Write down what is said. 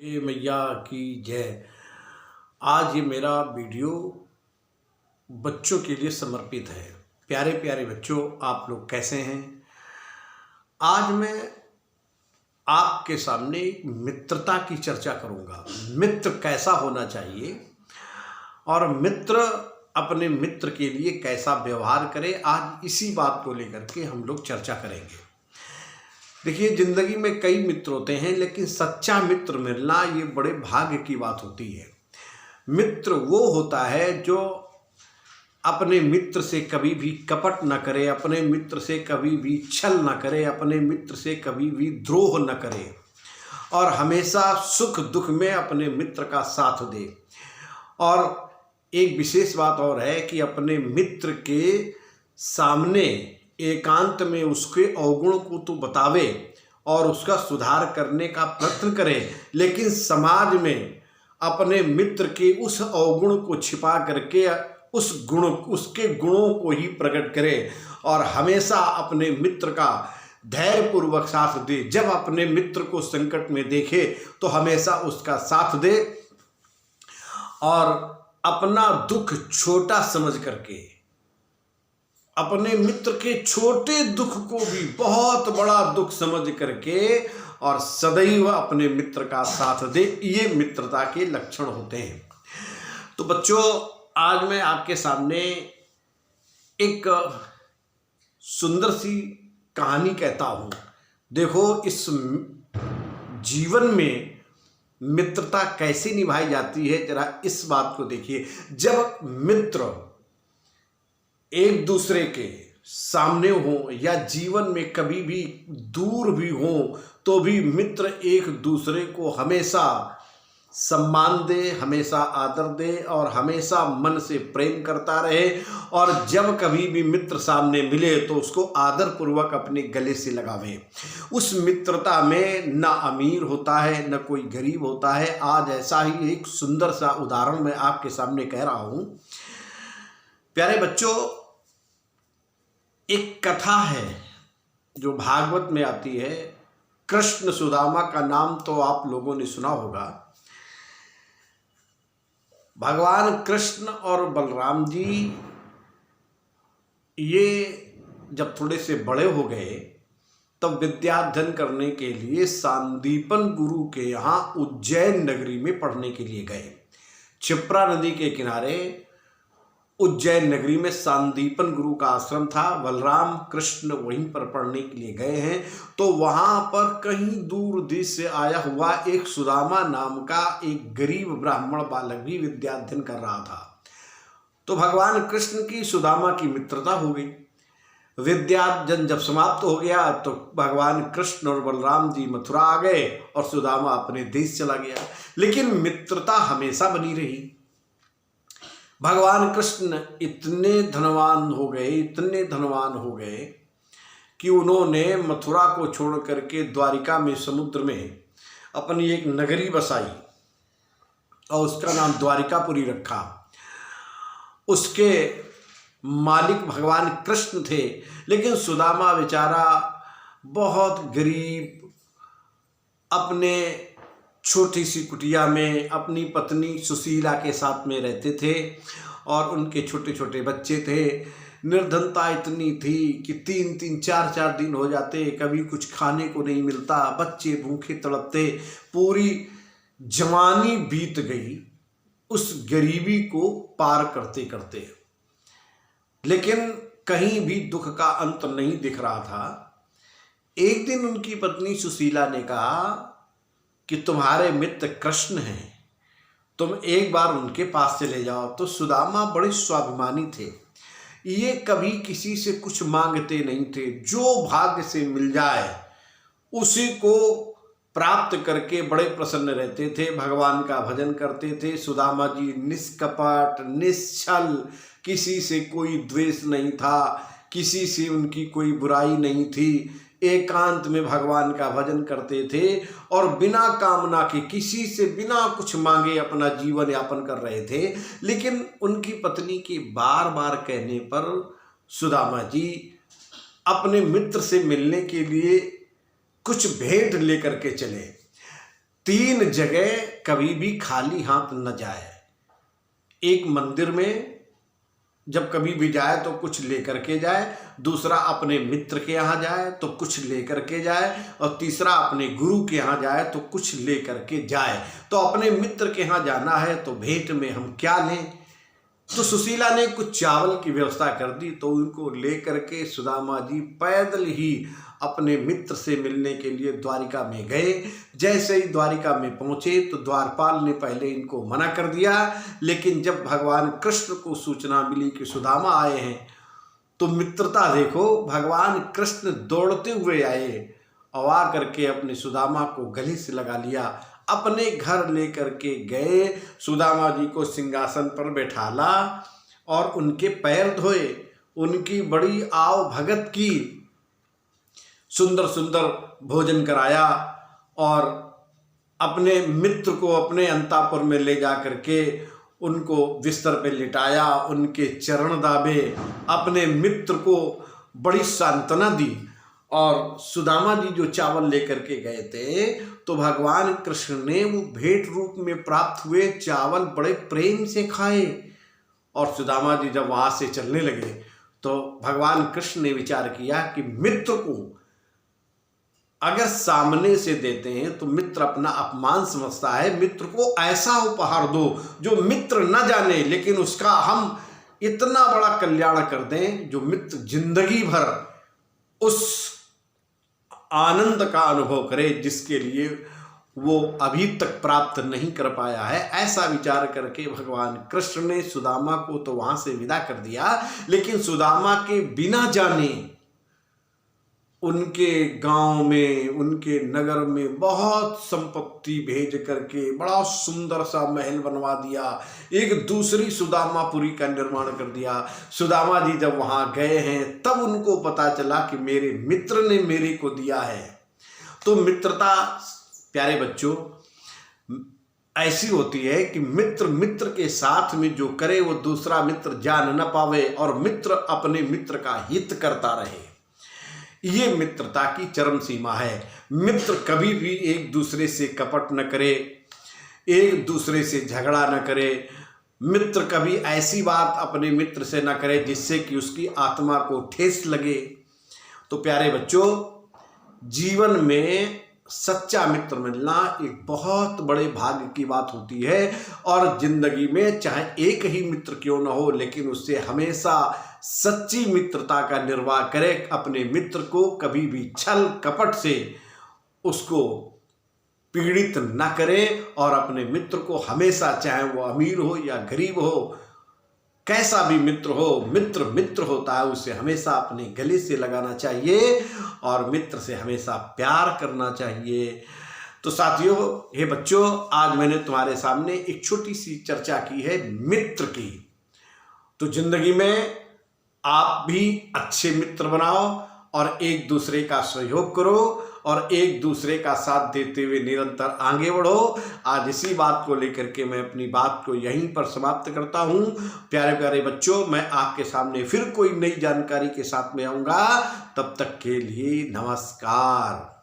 ये मैया की जय। आज ये मेरा वीडियो बच्चों के लिए समर्पित है। प्यारे प्यारे बच्चों, आप लोग कैसे हैं? आज मैं आपके सामने मित्रता की चर्चा करूंगा। मित्र कैसा होना चाहिए और मित्र अपने मित्र के लिए कैसा व्यवहार करे, आज इसी बात को लेकर के हम लोग चर्चा करेंगे। देखिए, जिंदगी में कई मित्र होते हैं, लेकिन सच्चा मित्र मिलना ये बड़े भाग्य की बात होती है। मित्र वो होता है जो अपने मित्र से कभी भी कपट न करे, अपने मित्र से कभी भी छल न करे, अपने मित्र से कभी भी द्रोह न करे और हमेशा सुख दुख में अपने मित्र का साथ दे। और एक विशेष बात और है कि अपने मित्र के सामने एकांत में उसके अवगुण को तो बतावे और उसका सुधार करने का प्रयत्न करे, लेकिन समाज में अपने मित्र के उस अवगुण को छिपा करके उसके गुणों को ही प्रकट करे और हमेशा अपने मित्र का धैर्यपूर्वक साथ दे। जब अपने मित्र को संकट में देखे तो हमेशा उसका साथ दे और अपना दुख छोटा समझ करके अपने मित्र के छोटे दुख को भी बहुत बड़ा दुख समझ करके और सदैव अपने मित्र का साथ दे। ये मित्रता के लक्षण होते हैं। तो बच्चों, आज मैं आपके सामने एक सुंदर सी कहानी कहता हूँ। देखो, इस जीवन में मित्रता कैसे निभाई जाती है, जरा इस बात को देखिए। जब मित्र एक दूसरे के सामने हो या जीवन में कभी भी दूर भी हो, तो भी मित्र एक दूसरे को हमेशा सम्मान दे, हमेशा आदर दे और हमेशा मन से प्रेम करता रहे। और जब कभी भी मित्र सामने मिले तो उसको आदर पूर्वक अपने गले से लगावे। उस मित्रता में न अमीर होता है न कोई गरीब होता है। आज ऐसा ही एक सुंदर सा उदाहरण मैं आपके सामने कह रहा हूं। प्यारे बच्चों, एक कथा है जो भागवत में आती है। कृष्ण सुदामा का नाम तो आप लोगों ने सुना होगा। भगवान कृष्ण और बलराम जी ये जब थोड़े से बड़े हो गए तब विद्याध्ययन करने के लिए सांदीपन गुरु के यहाँ उज्जैन नगरी में पढ़ने के लिए गए। क्षिप्रा नदी के किनारे उज्जैन नगरी में सांदीपन गुरु का आश्रम था। बलराम कृष्ण वहीं पर पढ़ने के लिए गए हैं। तो वहां पर कहीं दूर देश से आया हुआ एक सुदामा नाम का एक गरीब ब्राह्मण बालक भी विद्याध्ययन कर रहा था। तो भगवान कृष्ण की सुदामा की मित्रता हो गई। विद्याध्ययन जब समाप्त हो गया तो भगवान कृष्ण और बलराम जी मथुरा आ गए और सुदामा अपने देश चला गया। लेकिन मित्रता हमेशा बनी रही। भगवान कृष्ण इतने धनवान हो गए कि उन्होंने मथुरा को छोड़ करके द्वारिका में समुद्र में अपनी एक नगरी बसाई और उसका नाम द्वारिकापुरी रखा। उसके मालिक भगवान कृष्ण थे, लेकिन सुदामा बेचारा बहुत गरीब अपने छोटी सी कुटिया में अपनी पत्नी सुशीला के साथ में रहते थे और उनके छोटे छोटे बच्चे थे। निर्धनता इतनी थी कि 3-3 4-4 दिन हो जाते, कभी कुछ खाने को नहीं मिलता, बच्चे भूखे तड़पते। पूरी जवानी बीत गई उस गरीबी को पार करते करते, लेकिन कहीं भी दुख का अंत नहीं दिख रहा था। एक दिन उनकी पत्नी सुशीला ने कहा कि तुम्हारे मित्र कृष्ण हैं, तुम एक बार उनके पास चले जाओ। तो सुदामा बड़े स्वाभिमानी थे। ये कभी किसी से कुछ मांगते नहीं थे। जो भाग्य से मिल जाए उसी को प्राप्त करके बड़े प्रसन्न रहते थे। भगवान का भजन करते थे। सुदामा जी निष्कपट निश्छल, किसी से कोई द्वेष नहीं था, किसी से उनकी कोई बुराई नहीं थी। एकांत में भगवान का भजन करते थे और बिना कामना के, किसी से बिना कुछ मांगे अपना जीवन यापन कर रहे थे। लेकिन उनकी पत्नी के बार बार कहने पर सुदामा जी अपने मित्र से मिलने के लिए कुछ भेंट लेकर के चले। 3 जगह कभी भी खाली हाथ न जाए। एक मंदिर में जब कभी भी जाए तो कुछ लेकर के जाए, दूसरा अपने मित्र के यहाँ जाए तो कुछ लेकर के जाए, और तीसरा अपने गुरु के यहाँ जाए तो कुछ लेकर के जाए। तो अपने मित्र के यहाँ जाना है तो भेंट में हम क्या लें? तो सुशीला ने कुछ चावल की व्यवस्था कर दी, तो उनको लेकर के सुदामा जी पैदल ही अपने मित्र से मिलने के लिए द्वारिका में गए। जैसे ही द्वारिका में पहुंचे तो द्वारपाल ने पहले इनको मना कर दिया, लेकिन जब भगवान कृष्ण को सूचना मिली कि सुदामा आए हैं तो मित्रता देखो, भगवान कृष्ण दौड़ते हुए आए और आ करके अपने सुदामा को गले से लगा लिया, अपने घर लेकर के गए, सुदामा जी को सिंहासन पर बैठाला और उनके पैर धोए, उनकी बड़ी आव भगत की, सुंदर सुंदर भोजन कराया और अपने मित्र को अपने अंतापुर में ले जा करके उनको बिस्तर पे लिटाया, उनके चरण दाबे, अपने मित्र को बड़ी सांत्वना दी। और सुदामा जी जो चावल लेकर के गए थे तो भगवान कृष्ण ने वो भेंट रूप में प्राप्त हुए चावल बड़े प्रेम से खाए। और सुदामा जी जब वहाँ से चलने लगे तो भगवान कृष्ण ने विचार किया कि मित्र को अगर सामने से देते हैं तो मित्र अपना अपमान समझता है, मित्र को ऐसा उपहार दो जो मित्र न जाने लेकिन उसका हम इतना बड़ा कल्याण कर दें जो मित्र जिंदगी भर उस आनंद का अनुभव करे जिसके लिए वो अभी तक प्राप्त नहीं कर पाया है। ऐसा विचार करके भगवान कृष्ण ने सुदामा को तो वहां से विदा कर दिया, लेकिन सुदामा के बिना जाने उनके गांव में, उनके नगर में बहुत संपत्ति भेज करके बड़ा सुंदर सा महल बनवा दिया, एक दूसरी सुदामापुरी का निर्माण कर दिया। सुदामा जी जब वहां गए हैं तब उनको पता चला कि मेरे मित्र ने मेरे को दिया है। तो मित्रता प्यारे बच्चों ऐसी होती है कि मित्र मित्र के साथ में जो करे वो दूसरा मित्र जान न पावे और मित्र अपने मित्र का हित करता रहे। ये मित्रता की चरम सीमा है। मित्र कभी भी एक दूसरे से कपट न करे, एक दूसरे से झगड़ा न करे। मित्र कभी ऐसी बात अपने मित्र से न करे जिससे कि उसकी आत्मा को ठेस लगे। तो प्यारे बच्चों, जीवन में सच्चा मित्र मिलना एक बहुत बड़े भाग्य की बात होती है। और जिंदगी में चाहे एक ही मित्र क्यों न हो, लेकिन उससे हमेशा सच्ची मित्रता का निर्वाह करे। अपने मित्र को कभी भी छल कपट से उसको पीड़ित न करे और अपने मित्र को हमेशा, चाहे वो अमीर हो या गरीब हो, कैसा भी मित्र हो, मित्र मित्र होता है, उसे हमेशा अपने गले से लगाना चाहिए और मित्र से हमेशा प्यार करना चाहिए। तो साथियों, हे बच्चों, आज मैंने तुम्हारे सामने एक छोटी सी चर्चा की है मित्र की। तो जिंदगी में आप भी अच्छे मित्र बनाओ और एक दूसरे का सहयोग करो और एक दूसरे का साथ देते हुए निरंतर आगे बढ़ो। आज इसी बात को लेकर के मैं अपनी बात को यहीं पर समाप्त करता हूँ। प्यारे प्यारे बच्चों, मैं आपके सामने फिर कोई नई जानकारी के साथ में आऊँगा। तब तक के लिए नमस्कार।